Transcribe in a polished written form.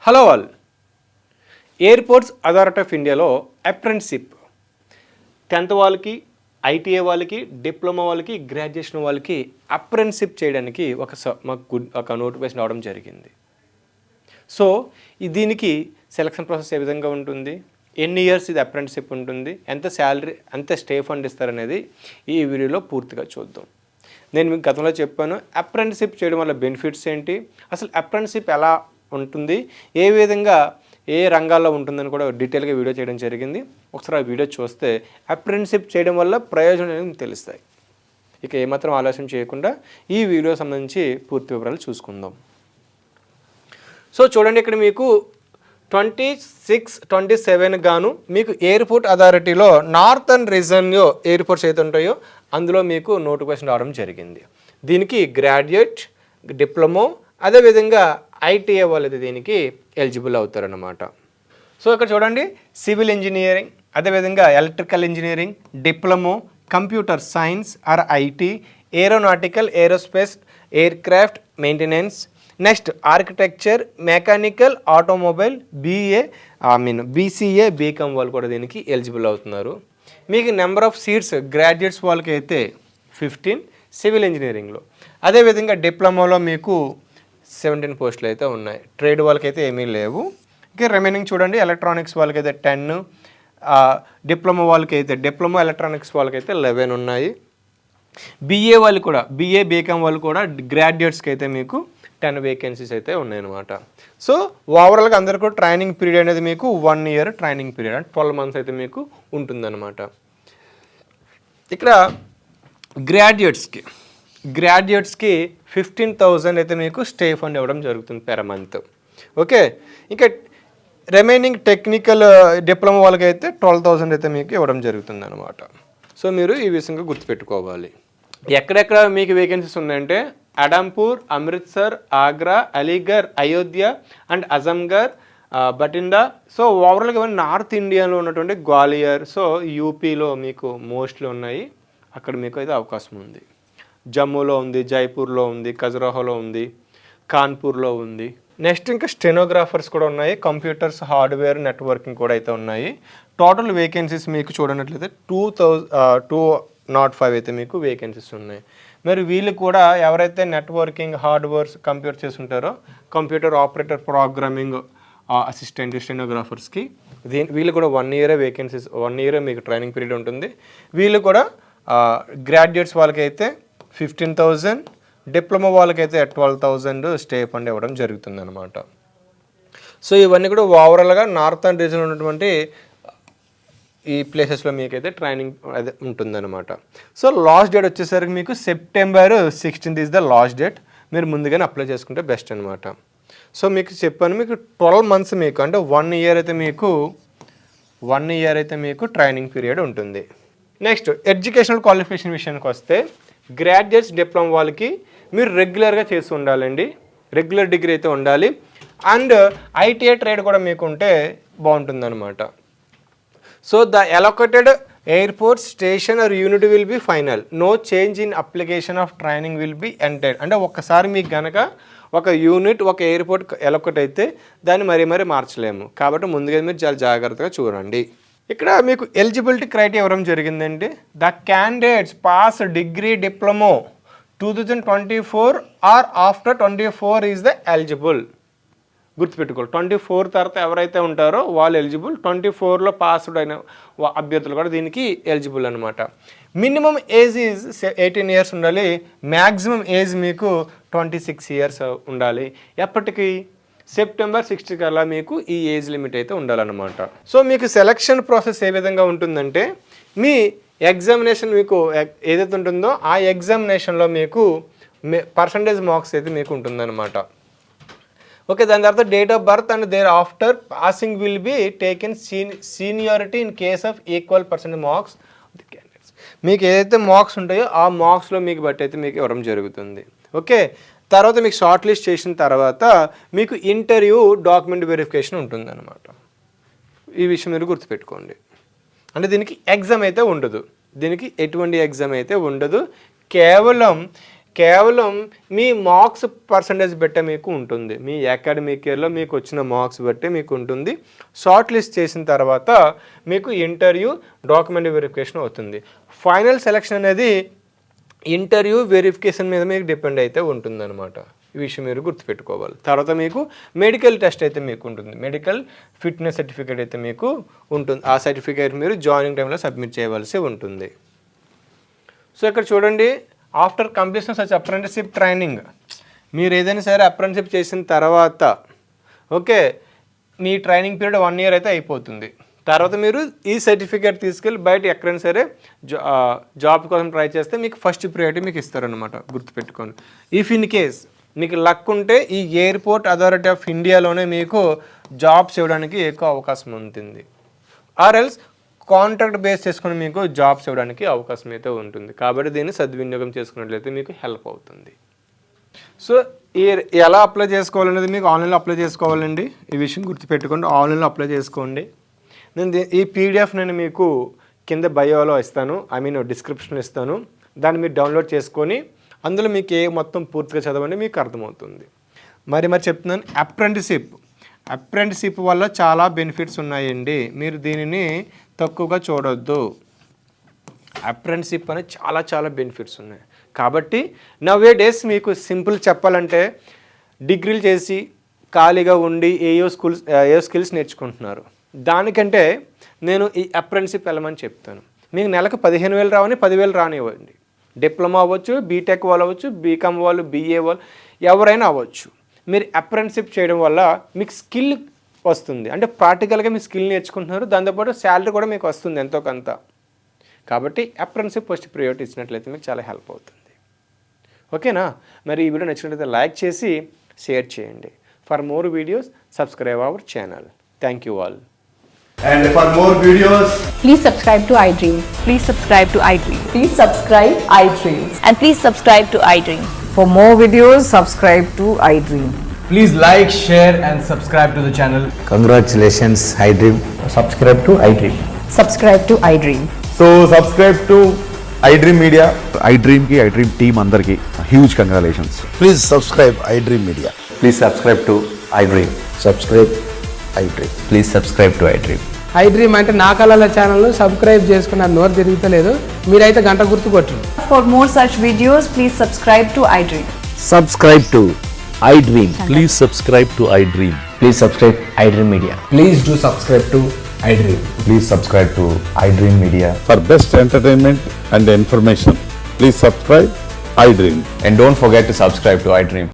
Hello all. Airports authority of ఇండియాలో apprenticeship 10th వాళ్ళకి, ITI వాళ్ళకి, డిప్లొమా వాళ్ళకి, గ్రాడ్యుయేషన్ వాళ్ళకి అప్రెంటిస్షిప్ చేయడానికి ఒక నోటిఫికేషన్ రావడం జరిగింది. సో దీనికి సెలక్షన్ ప్రాసెస్ ఏ విధంగా ఉంటుంది, ఎన్ని ఇయర్స్ ఇది అప్రెంటిస్షిప్ ఉంటుంది, ఎంత శాలరీ, ఎంత స్టే ఫండ్ ఇస్తారనేది ఈ వీడియోలో పూర్తిగా చూద్దాం. నేను మీకు గతంలో చెప్పాను అప్రెంటిస్షిప్ చేయడం వల్ల బెనిఫిట్స్ ఏంటి, అసలు అప్రెంటిస్షిప్ ఎలా ఉంటుంది, ఏ విధంగా ఏ రంగాల్లో ఉంటుందని కూడా డీటెయిల్గా వీడియో చేయడం జరిగింది. ఒకసారి ఆ వీడియో చూస్తే అప్రెంటిస్షిప్ చేయడం వల్ల ప్రయోజనం తెలుస్తాయి. ఇక ఏమాత్రం ఆలోచన చేయకుండా ఈ వీడియో సంబంధించి పూర్తి వివరాలు చూసుకుందాం. సో చూడండి, ఇక్కడ మీకు 26-27 గాను మీకు ఎయిర్పోర్ట్ అథారిటీలో నార్థన్ రీజన్లో ఎయిర్పోర్ట్స్ అయితే ఉంటాయో అందులో మీకు నోటిఫికేషన్ రావడం జరిగింది. దీనికి గ్రాడ్యుయేట్, డిప్లొమో, అదేవిధంగా ఐటీఐ వాళ్ళది దీనికి ఎలిజిబుల్ అవుతారన్నమాట. సో ఇక్కడ చూడండి, సివిల్ ఇంజనీరింగ్, అదేవిధంగా electrical engineering, diploma, computer science or IT, aeronautical, aerospace, aircraft maintenance, next architecture, mechanical, automobile, BCA, BCom వాళ్ళు కూడా దీనికి ఎలిజిబుల్ అవుతున్నారు. మీకు నెంబర్ ఆఫ్ సీట్స్ గ్రాడ్యుయేట్స్ వాళ్ళకి అయితే 15 సివిల్ ఇంజనీరింగ్లో, అదేవిధంగా డిప్లొమాలో మీకు 17 పోస్టులు అయితే ఉన్నాయి. ట్రేడ్ వాళ్ళకైతే ఏమీ లేవు. ఇంకా రిమైనింగ్ చూడండి, ఎలక్ట్రానిక్స్ వాళ్ళకైతే 10, డిప్లొమా వాళ్ళకైతే డిప్లొమా ఎలక్ట్రానిక్స్ వాళ్ళకైతే 11 ఉన్నాయి. బీఏ వాళ్ళు కూడా, బీఏ బీకామ్ వాళ్ళు కూడా గ్రాడ్యుయేట్స్కి అయితే మీకు 10 వేకెన్సీస్ అయితే ఉన్నాయన్నమాట. సో ఓవరాల్గా అందరికీ కూడా ట్రైనింగ్ పీరియడ్ అనేది మీకు 1 year ట్రైనింగ్ పీరియడ్, అంటే 12 months అయితే మీకు ఉంటుందన్నమాట. ఇక్కడ గ్రాడ్యుయేట్స్కి 15,000 అయితే మీకు స్టే ఫండ్ ఇవ్వడం జరుగుతుంది పెర్ మంత్. ఓకే, ఇంకా రిమైనింగ్ టెక్నికల్ డిప్లొమా వాళ్ళకి అయితే 12,000 అయితే మీకు ఇవ్వడం జరుగుతుంది అనమాట. సో మీరు ఈ విషయంగా గుర్తుపెట్టుకోవాలి. ఎక్కడెక్కడ మీకు వేకెన్సీస్ ఉన్నాయంటే అడంపూర్, అమృత్సర్, ఆగ్రా, అలీగర్, అయోధ్య అండ్ అజంగర్, బటిండా. సో ఓవరాల్గా ఇవన్నీ నార్త్ ఇండియాలో ఉన్నటువంటి గ్వాలియర్, సో యూపీలో మీకు మోస్ట్లీ ఉన్నాయి, అక్కడ మీకు అయితే అవకాశం ఉంది. జమ్మూలో ఉంది, జైపూర్లో ఉంది, ఖజురాహోలో ఉంది, కాన్పూర్లో ఉంది. నెక్స్ట్ ఇంకా స్టెనోగ్రాఫర్స్ కూడా ఉన్నాయి, కంప్యూటర్స్, హార్డ్వేర్, నెట్వర్కింగ్ కూడా అయితే ఉన్నాయి. టోటల్ వేకెన్సీస్ మీకు చూడనట్లయితే 205 అయితే మీకు వేకెన్సీస్ ఉన్నాయి. మరి వీళ్ళు కూడా ఎవరైతే నెట్వర్కింగ్, హార్డ్వేర్స్, కంప్యూటర్ చేసి ఉంటారో, కంప్యూటర్ ఆపరేటర్, ప్రోగ్రామింగ్ అసిస్టెంట్, స్టెనోగ్రాఫర్స్కి వీళ్ళు కూడా 1 year వేకెన్సీస్, 1 year మీకు ట్రైనింగ్ పీరియడ్ ఉంటుంది. వీళ్ళు కూడా గ్రాడ్యుయేట్స్ వాళ్ళకైతే 15,000, డిప్లొమా వాళ్ళకైతే 12,000 స్టే ఫండ్ ఇవ్వడం జరుగుతుంది అనమాట. సో ఇవన్నీ కూడా ఓవరాల్గా నార్థన్ రీజన్ ఉన్నటువంటి ఈ ప్లేసెస్లో మీకైతే ట్రైనింగ్ అదే ఉంటుందన్నమాట. సో లాస్ట్ డేట్ వచ్చేసరికి మీకు September 16th is the last date. మీరు ముందుగానే అప్లై చేసుకుంటే బెస్ట్ అనమాట. సో మీకు చెప్పాను, మీకు 12 months మీకు, అంటే 1 year అయితే మీకు ట్రైనింగ్ పీరియడ్ ఉంటుంది. నెక్స్ట్ ఎడ్యుకేషనల్ క్వాలిఫికేషన్ విషయానికి వస్తే గ్రాడ్యుయేట్స్, డిప్లొమా వాళ్ళకి మీరు రెగ్యులర్గా చేసి ఉండాలండి, రెగ్యులర్ డిగ్రీ అయితే ఉండాలి. అండ్ ఐటీఐ ట్రేడ్ కూడా మీకు ఉంటే బాగుంటుందన్నమాట. So the allocated airport station or unit will be final, no change in application of training will be ఎంటైడ్. అంటే ఒక్కసారి మీకు కనుక ఒక యూనిట్, ఒక ఎయిర్పోర్ట్ అలొకేట్ అయితే దాన్ని మరీ మార్చలేము, కాబట్టి ముందుగా మీరు చాలా జాగ్రత్తగా చూడండి. ఇక్కడ మీకు ఎలిజిబిలిటీ క్రైటీరియా ఇవ్వడం జరిగిందండి. The candidates pass degree, diploma 2024 or after 24 is the eligible. గుర్తుపెట్టుకోవాలి, 24 తర్వాత ఎవరైతే ఉంటారో వాళ్ళు ఎలిజిబుల్. 24లో పాస్డ్ అయిన అభ్యర్థులు కూడా దీనికి ఎలిజిబుల్ అనమాట. మినిమం ఏజ్ ఈజ్ 18 years ఉండాలి, మ్యాక్సిమం ఏజ్ మీకు 26 years ఉండాలి. ఎప్పటికీ September 16 కల్లా మీకు ఈ ఏజ్ లిమిట్ అయితే ఉండాలన్నమాట. సో మీకు సెలక్షన్ ప్రాసెస్ ఏ విధంగా ఉంటుందంటే, మీ ఎగ్జామినేషన్ మీకు ఏదైతే ఉంటుందో ఆ ఎగ్జామినేషన్లో మీకు పర్సంటేజ్ మార్క్స్ అయితే మీకు ఉంటుందన్నమాట. ఓకే, దాని తర్వాత date of birth and thereafter passing will be taken seniority in case of equal percent marks the candidates. మీకు ఏదైతే మార్క్స్ ఉంటాయో ఆ మార్క్స్లో మీకు బట్టి అయితే మీకు ఇవ్వడం జరుగుతుంది. ఓకే, తర్వాత మీకు షార్ట్ లిస్ట్ చేసిన తర్వాత మీకు ఇంటర్వ్యూ, డాక్యుమెంట్ వెరిఫికేషన్ ఉంటుందన్నమాట. ఈ విషయం మీరు గుర్తుపెట్టుకోండి. అంటే దీనికి ఎగ్జామ్ అయితే ఉండదు, దీనికి ఎటువంటి ఎగ్జామ్ అయితే ఉండదు. కేవలం కేవలం మీ మార్క్స్ పర్సంటేజ్ బట్టే మీకు ఉంటుంది, మీ అకాడమిక్ ఇయర్లో మీకు వచ్చిన మార్క్స్ బట్టే మీకు ఉంటుంది. షార్ట్ లిస్ట్ చేసిన తర్వాత మీకు ఇంటర్వ్యూ, డాక్యుమెంట్ వెరిఫికేషన్ అవుతుంది. ఫైనల్ సెలక్షన్ అనేది ఇంటర్వ్యూ వెరిఫికేషన్ మీద మీకు డిపెండ్ అయితే ఉంటుందన్నమాట. ఈ విషయం మీరు గుర్తుపెట్టుకోవాలి. తర్వాత మీకు మెడికల్ టెస్ట్ అయితే మీకు ఉంటుంది, మెడికల్ ఫిట్నెస్ సర్టిఫికేట్ అయితే మీకు ఉంటుంది. ఆ సర్టిఫికేట్ మీరు జాయినింగ్ టైంలో సబ్మిట్ చేయవలసి ఉంటుంది. సో ఇక్కడ చూడండి, after completion such apprenticeship training, మీరు ఏదైనా సరే అప్రెంటిస్షిప్ చేసిన తర్వాత ఓకే మీ ట్రైనింగ్ పీరియడ్ 1 year అయితే అయిపోతుంది. తర్వాత మీరు ఈ సర్టిఫికేట్ తీసుకెళ్ళి బయట ఎక్కడైనా సరే జాబ్ కోసం ట్రై చేస్తే మీకు ఫస్ట్ ప్రియారిటీ మీకు ఇస్తారనమాట, గుర్తుపెట్టుకోండి. ఇఫ్ ఇన్ కేస్ మీకు లక్ ఉంటే ఈ ఎయిర్పోర్ట్ అథారిటీ ఆఫ్ ఇండియాలోనే మీకు జాబ్స్ ఇవ్వడానికి ఎక్కువ అవకాశం ఉంటుంది. ఆర్ ఎల్స్ కాంట్రాక్ట్ బేస్ చేసుకుని మీకు జాబ్స్ ఇవ్వడానికి అవకాశం అయితే ఉంటుంది. కాబట్టి దీన్ని సద్వినియోగం చేసుకున్నట్లయితే మీకు హెల్ప్ అవుతుంది. సో ఎలా అప్లై చేసుకోవాలనేది మీకు ఆన్లైన్లో అప్లై చేసుకోవాలండి. ఈ విషయం గుర్తుపెట్టుకోండి, ఆన్లైన్లో అప్లై చేసుకోండి. నేను ఈ పీడిఎఫ్ నేను మీకు కింద బయోలో ఇస్తాను, డిస్క్రిప్షన్లో ఇస్తాను. దాన్ని మీరు డౌన్లోడ్ చేసుకొని అందులో మీకు మొత్తం పూర్తిగా చదవండి, మీకు అర్థమవుతుంది. మరి చెప్తున్నాను, అప్రెంటిస్షిప్ వల్ల చాలా బెనిఫిట్స్ ఉన్నాయండి, మీరు దీనిని తక్కువగా చూడొద్దు. అప్రెంటిస్షిప్ అనేది చాలా చాలా బెనిఫిట్స్ ఉన్నాయి. కాబట్టి నవ్ ఏ డేస్ మీకు సింపుల్ చెప్పాలంటే డిగ్రీలు చేసి ఖాళీగా ఉండి ఏయో స్కిల్స్ నేర్చుకుంటున్నారు. దానికంటే నేను ఈ అప్రెంటిస్షిప్ వెళ్ళమని చెప్తాను. మీకు నెలకు 15,000 రావని 10,000 రానివ్వండి. డిప్లొమా అవ్వచ్చు, బీటెక్ వాళ్ళు అవ్వచ్చు, బీకామ్ వాళ్ళు, బీఏ వాళ్ళు, ఎవరైనా అవ్వచ్చు. మీరు అప్రెంటిస్షిప్ చేయడం వల్ల మీకు స్కిల్ వస్తుంది, అంటే ప్రాక్టికల్గా మీ స్కిల్ నేర్చుకుంటున్నారు, దాంతోపాటు శాలరీ కూడా మీకు వస్తుంది ఎంతో కొంత. కాబట్టి అప్రెంటిస్షిప్ ఫస్ట్ ప్రియారిటీ ఇచ్చినట్లయితే మీకు చాలా హెల్ప్ అవుతుంది. ఓకేనా? మరి ఈ వీడియో నచ్చినట్లయితే లైక్ చేసి షేర్ చేయండి. For more videos subscribe our channel. Thank you all. And for more videos, please subscribe to iDream. Please subscribe to iDream. Please subscribe iDream. And please subscribe to iDream. For more videos, subscribe to iDream. please like, share and subscribe to the channel. Congratulations, iDream. Subscribe to iDream. Subscribe to iDream. So subscribe to iDream Media. iDream team అందరికి huge congratulations. Please subscribe iDream Media. Please subscribe to iDream. Subscribe iDream. Please subscribe to iDream. iDream అంటే నా కళల ఛానల్ను subscribe చేసుకున్న నోరు తిరుగుతలేదు, మీరైతే గంట గుర్తు కొట్టండి. For more such videos, please subscribe to iDream. Subscribe to iDream. Please subscribe to iDream. Please subscribe iDream Media. Please do subscribe to iDream. Please subscribe to iDream Media. For best entertainment and information, please subscribe iDream. And don't forget to subscribe to iDream.